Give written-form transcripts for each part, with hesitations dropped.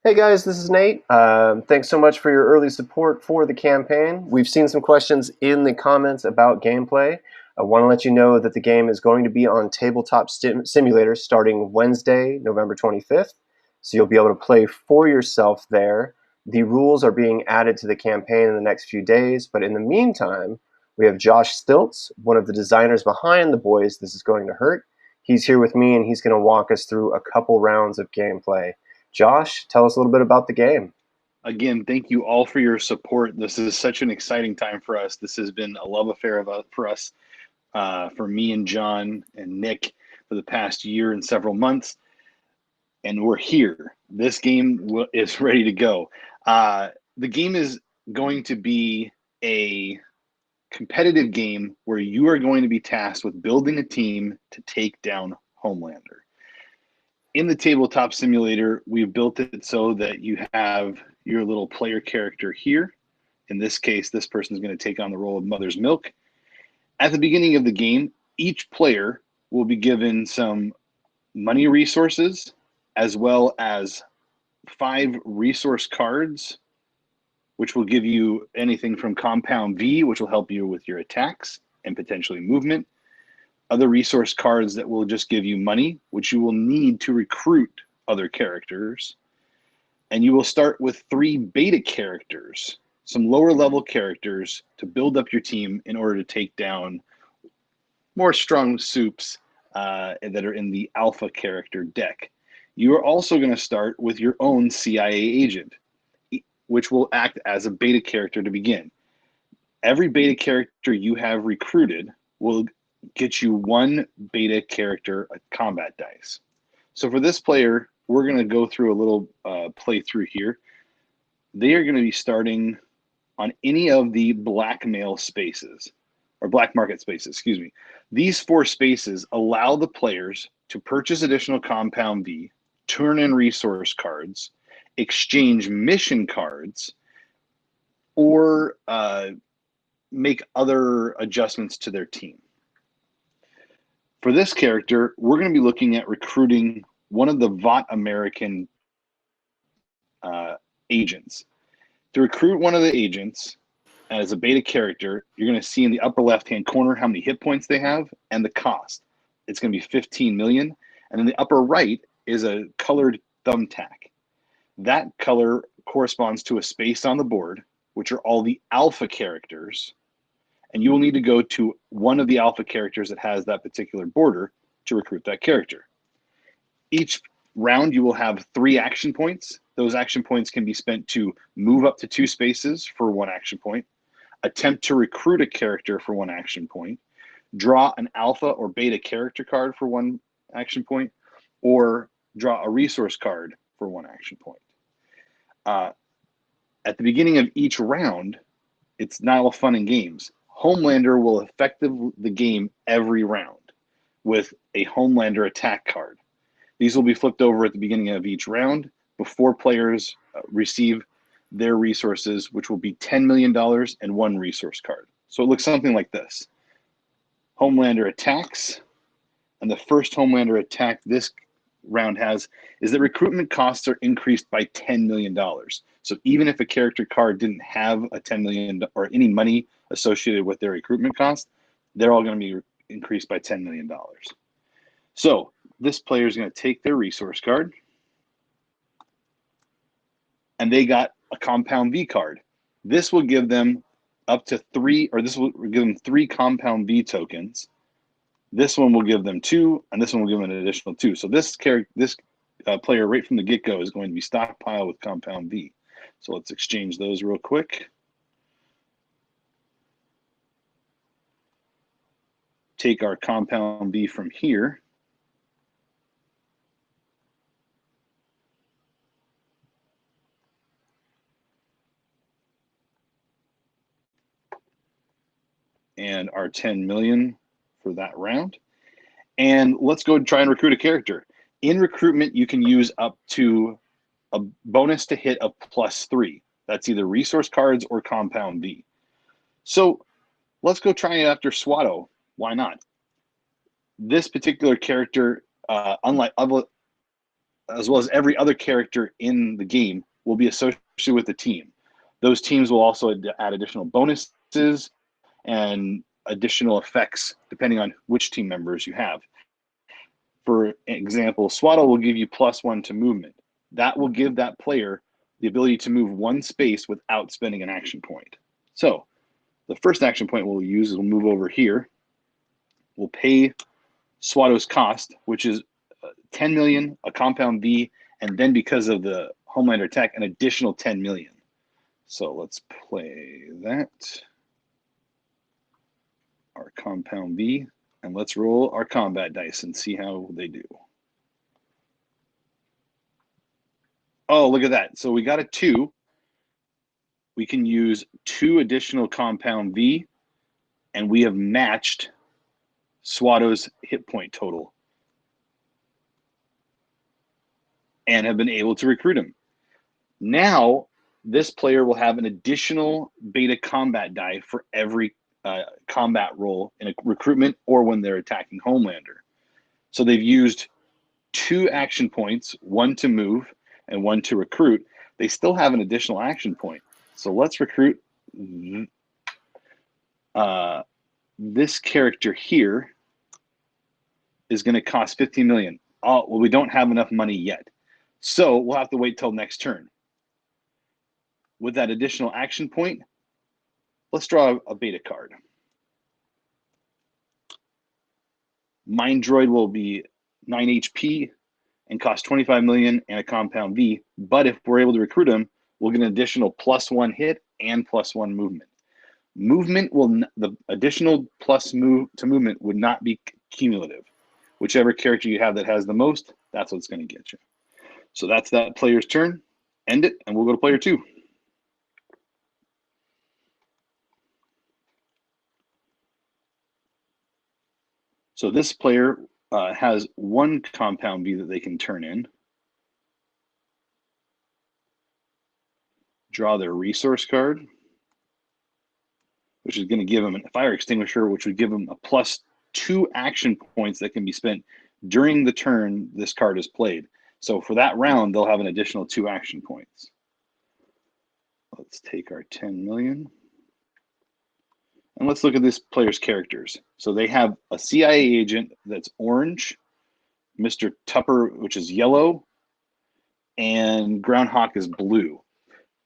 Hey guys, this is Nate. Thanks so much for your early support for the campaign. We've seen some questions in the comments about gameplay. I want to let you know that the game is going to be on Tabletop Simulator starting Wednesday, November 25th. So you'll be able to play for yourself there. The rules are being added to the campaign in the next few days, but in the meantime, we have Josh Stilts, one of the designers behind The Boys This Is Going to Hurt. He's here with me and he's going to walk us through a couple rounds of gameplay. Josh, tell us a little bit about the game. Again, thank you all for your support. This is such an exciting time for us. This has been a love affair for us, for me and John and Nick for the past year and several months. And we're here. This game is ready to go. The game is going to be a competitive game where you are going to be tasked with building a team to take down Homelander. In the tabletop simulator, we've built it so that you have your little player character here. In this case, this person is going to take on the role of Mother's Milk. At the beginning of the game, each player will be given some money resources as well as 5 resource cards, which will give you anything from Compound V, which will help you with your attacks and potentially movement, other resource cards that will just give you money, which you will need to recruit other characters. And you will start with 3 beta characters, some lower level characters to build up your team in order to take down more strong soups that are in the alpha character deck. You are also going to start with your own CIA agent, which will act as a beta character to begin. Every beta character you have recruited will get you 1 beta character combat dice. So for this player, we're going to go through a little playthrough here. They are going to be starting on any of the blackmail spaces, or black market spaces, excuse me. These 4 spaces allow the players to purchase additional Compound V, turn in resource cards, exchange mission cards, or make other adjustments to their team. For this character, we're going to be looking at recruiting one of the VOT American agents. To recruit one of the agents as a beta character, you're going to see in the upper left-hand corner how many hit points they have and the cost. It's going to be 15 million. And in the upper right is a colored thumbtack. That color corresponds to a space on the board, which are all the alpha characters. And you will need to go to one of the alpha characters that has that particular border to recruit that character. Each round, you will have 3 action points. Those action points can be spent to move up to 2 spaces for 1 action point, attempt to recruit a character for 1 action point, draw an alpha or beta character card for 1 action point, or draw a resource card for 1 action point. At the beginning of each round, it's not all fun and games. Homelander will affect the game every round with a Homelander attack card. These will be flipped over at the beginning of each round before players receive their resources, which will be $10 million and 1 resource card. So it looks something like this. Homelander attacks, and the first Homelander attack this round has is that recruitment costs are increased by $10 million. So even if a character card didn't have a $10 million or any money associated with their recruitment cost, they're all going to be increased by $10 million. So this player is going to take their resource card, and they got a Compound V card. This will give them up to 3, or this will give them 3 Compound V tokens. This one will give them 2, and this one will give them an additional 2. So this player right from the get-go is going to be stockpiled with Compound V. So let's exchange those real quick. Take our Compound V from here. And our 10 million for that round. And let's go and try and recruit a character. In recruitment, you can use up to a bonus to hit of +3. That's either resource cards or Compound V. So let's go try it after Swatto. Why not? This particular character, unlike as well as every other character in the game, will be associated with the team. Those teams will also add additional bonuses and additional effects depending on which team members you have. For example, Swaddle will give you +1 to movement. That will give that player the ability to move one space without spending an action point. So the first action point we'll use is we'll move over here. We'll pay Swaddle's cost, which is 10 million, a compound V, and then because of the Homelander attack, an additional 10 million. So let's play that. Our compound V, and let's roll our combat dice and see how they do. Oh, look at that. So we got a 2. We can use 2 additional compound V, and we have matched Swaddle's hit point total and have been able to recruit him. Now, this player will have an additional beta combat die for every combat roll in a recruitment or when they're attacking Homelander. So they've used 2 action points, 1 to move and 1 to recruit. They still have an additional action point. So let's recruit this character here is going to cost 15 million. Oh, well, we don't have enough money yet. So we'll have to wait till next turn. With that additional action point, let's draw a beta card. Mind Droid will be 9 HP and cost 25 million and a compound V. But if we're able to recruit him, we'll get an additional +1 hit and +1 movement. Movement will, the additional plus move to movement would not be cumulative. Whichever character you have that has the most, that's what's going to get you. So that's that player's turn. End it, and we'll go to player 2. So this player has 1 compound V that they can turn in. Draw their resource card, which is going to give them a fire extinguisher, which would give them a +2 action points that can be spent during the turn this card is played. So for that round, they'll have an additional 2 action points. Let's take our 10 million. And let's look at this player's characters. So they have a CIA agent that's orange, Mr. Tupper, which is yellow, and Groundhawk is blue.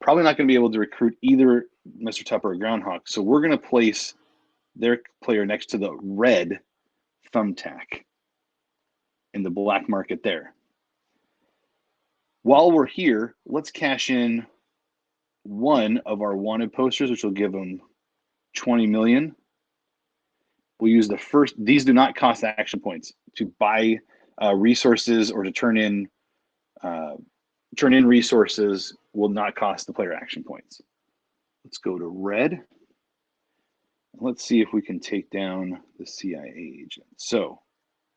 Probably not going to be able to recruit either Mr. Tupper or Groundhawk. So we're going to place their player next to the red Thumbtack in the black market there. While we're here, let's cash in 1 of our wanted posters, which will give them 20 million. We'll use the first, these do not cost action points. To buy resources or to turn in resources will not cost the player action points. Let's go to red. Let's see if we can take down the CIA agent. So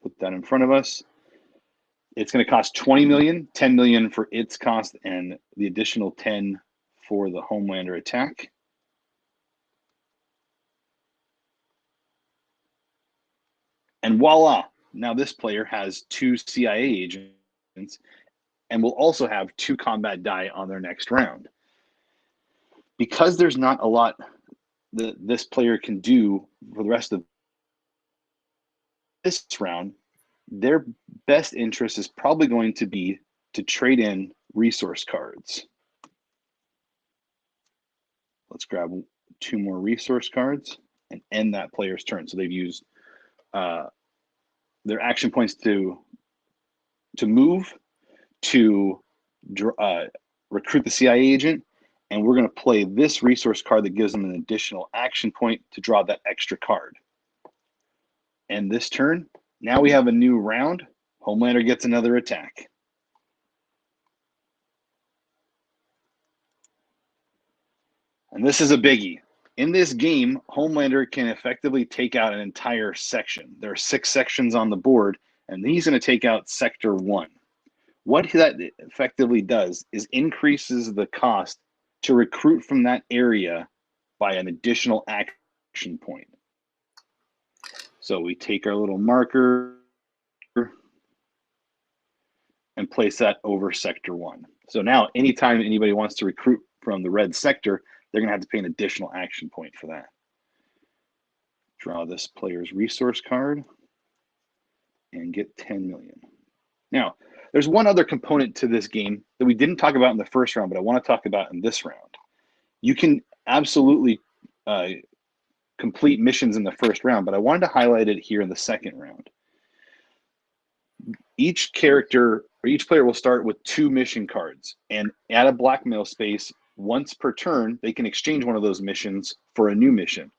put that in front of us. It's going to cost 20 million, 10 million for its cost, and the additional 10 for the Homelander attack. And voila, now this player has 2 CIA agents and will also have 2 combat die on their next round. Because there's not a lot that this player can do for the rest of this round, their best interest is probably going to be to trade in resource cards. Let's grab 2 more resource cards and end that player's turn. So they've used their action points to move, to recruit the CIA agent, and we're going to play this resource card that gives them an additional action point to draw that extra card. And this turn, now we have a new round. Homelander gets another attack. And this is a biggie. In this game, Homelander can effectively take out an entire section. There are 6 sections on the board, and he's going to take out Sector 1. What that effectively does is increases the cost to recruit from that area by an additional action point. So we take our little marker and and place that over sector 1. So now anytime anybody wants to recruit from the red sector, they're going to have to pay an additional action point for that. Draw this player's resource card and get 10 million. Now, there's one other component to this game that we didn't talk about in the first round, but I want to talk about in this round. You can absolutely complete missions in the first round, but I wanted to highlight it here in the second round. Each character or each player will start with 2 mission cards, and at a blackmail space, once per turn, they can exchange one of those missions for a new mission.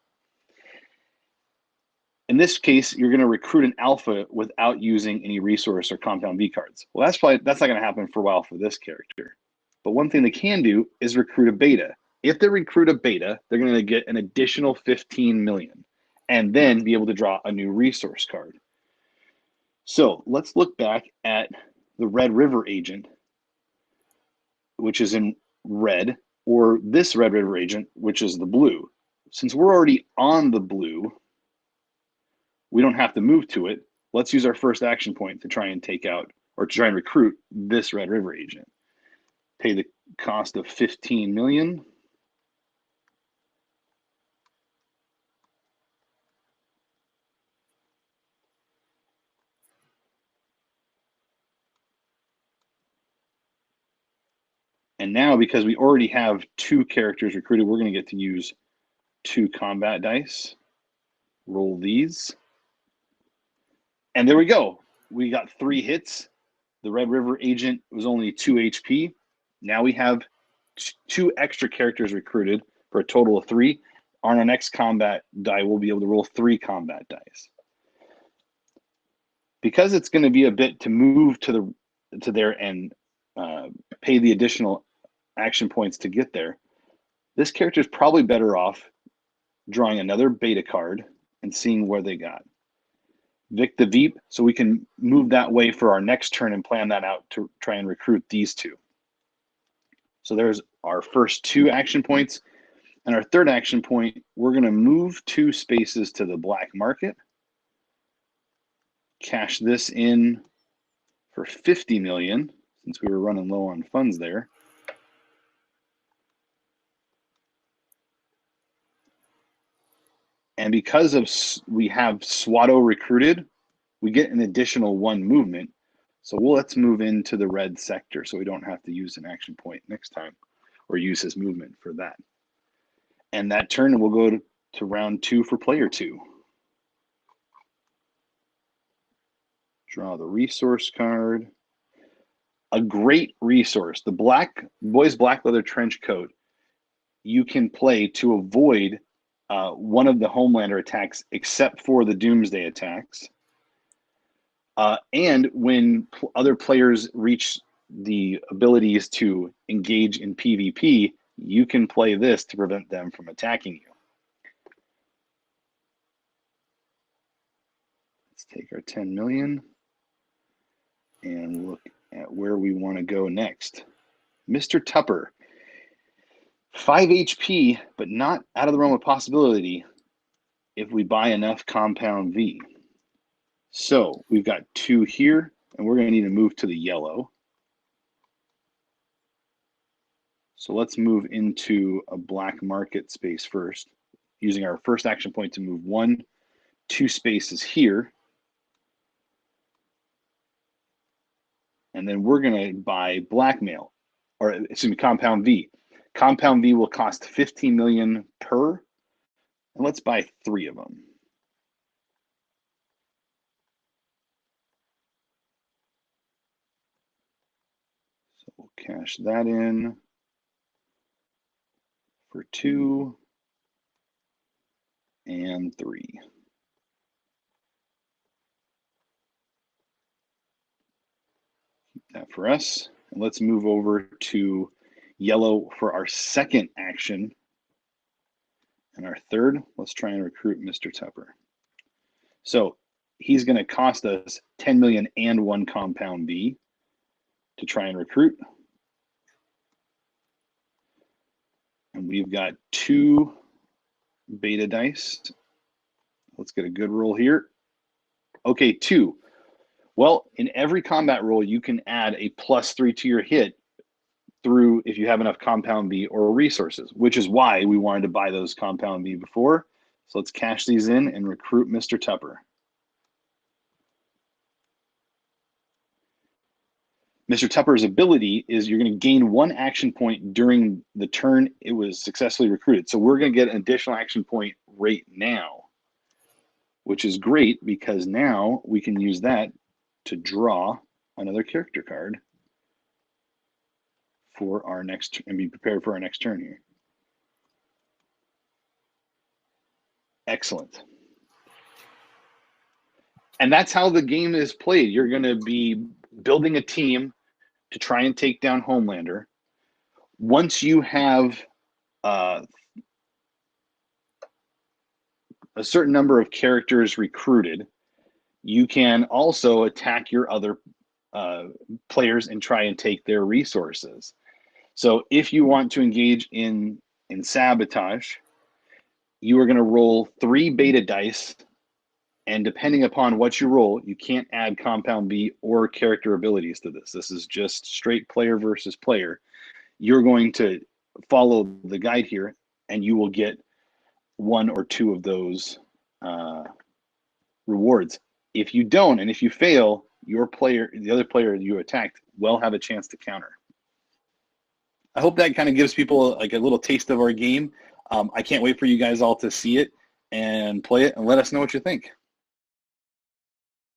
In this case, you're going to recruit an alpha without using any resource or compound V cards. Well, that's not going to happen for a while for this character. But one thing they can do is recruit a beta. If they recruit a beta, they're going to get an additional 15 million and then be able to draw a new resource card. So let's look back at the Red River agent, which is in red, or this Red River agent, which is the blue. Since we're already on the blue, we don't have to move to it. Let's use our first action point to try and take out or to try and recruit this Red River agent. Pay the cost of 15 million. And now, because we already have 2 characters recruited, we're going to get to use 2 combat dice. Roll these. And there we go. We got 3 hits. The Red River agent was only 2 HP. Now we have 2 extra characters recruited for a total of 3. On our next combat die, we'll be able to roll 3 combat dice. Because it's going to be a bit to move to there and pay the additional action points to get there, this character is probably better off drawing another beta card and seeing where they got. Vic the Veep, so we can move that way for our next turn and plan that out to try and recruit these 2. So there's our first 2 action points. And our third action point, we're going to move 2 spaces to the black market. Cash this in for 50 million, since we were running low on funds there. And because of we have Swatto recruited, we get an additional 1 movement. So let's move into the red sector so we don't have to use an action point next time or use his movement for that. And that turn we'll go to round 2 for player 2. Draw the resource card. A great resource, the Boys Black Leather Trench Coat, you can play to avoid one of the Homelander attacks except for the Doomsday attacks. And when other players reach the abilities to engage in PvP, you can play this to prevent them from attacking you. Let's take our 10 million and look at where we want to go next. Mr. Tupper, 5 HP, but not out of the realm of possibility if we buy enough compound V. So we've got 2 here, and we're going to need to move to the yellow. So let's move into a black market space first, using our first action point to move 1, 2 spaces here. And then we're going to buy blackmail, or excuse me, compound V. Compound V will cost 15 million per, and let's buy 3 of them. So we'll cash that in for 2 and 3. Keep that for us. And let's move over to yellow for our second action. And our third, let's try and recruit Mr. Tupper. So he's going to cost us 10 million and 1 compound V to try and recruit. And we've got 2 beta dice. Let's get a good roll here. Okay, 2. Well, in every combat roll, you can add a +3 to your hit through if you have enough compound B or resources, which is why we wanted to buy those compound B before. So let's cash these in and recruit Mr. Tupper. Mr. Tupper's ability is you're going to gain 1 action point during the turn it was successfully recruited. So we're going to get an additional action point right now, which is great because now we can use that to draw another character card for our next and be prepared for our next turn here. Excellent. And that's how the game is played. You're going to be building a team to try and take down Homelander. Once you have a certain number of characters recruited, you can also attack your other players and try and take their resources. So if you want to engage in sabotage, you are going to roll 3 beta dice, and depending upon what you roll, you can't add compound B or character abilities to this. This is just straight player versus player. You're going to follow the guide here, and you will get 1 or 2 of those rewards. If you don't, and if you fail, your player, the other player you attacked, will have a chance to counter. I hope that kind of gives people like a little taste of our game. I can't wait for you guys all to see it and play it and let us know what you think.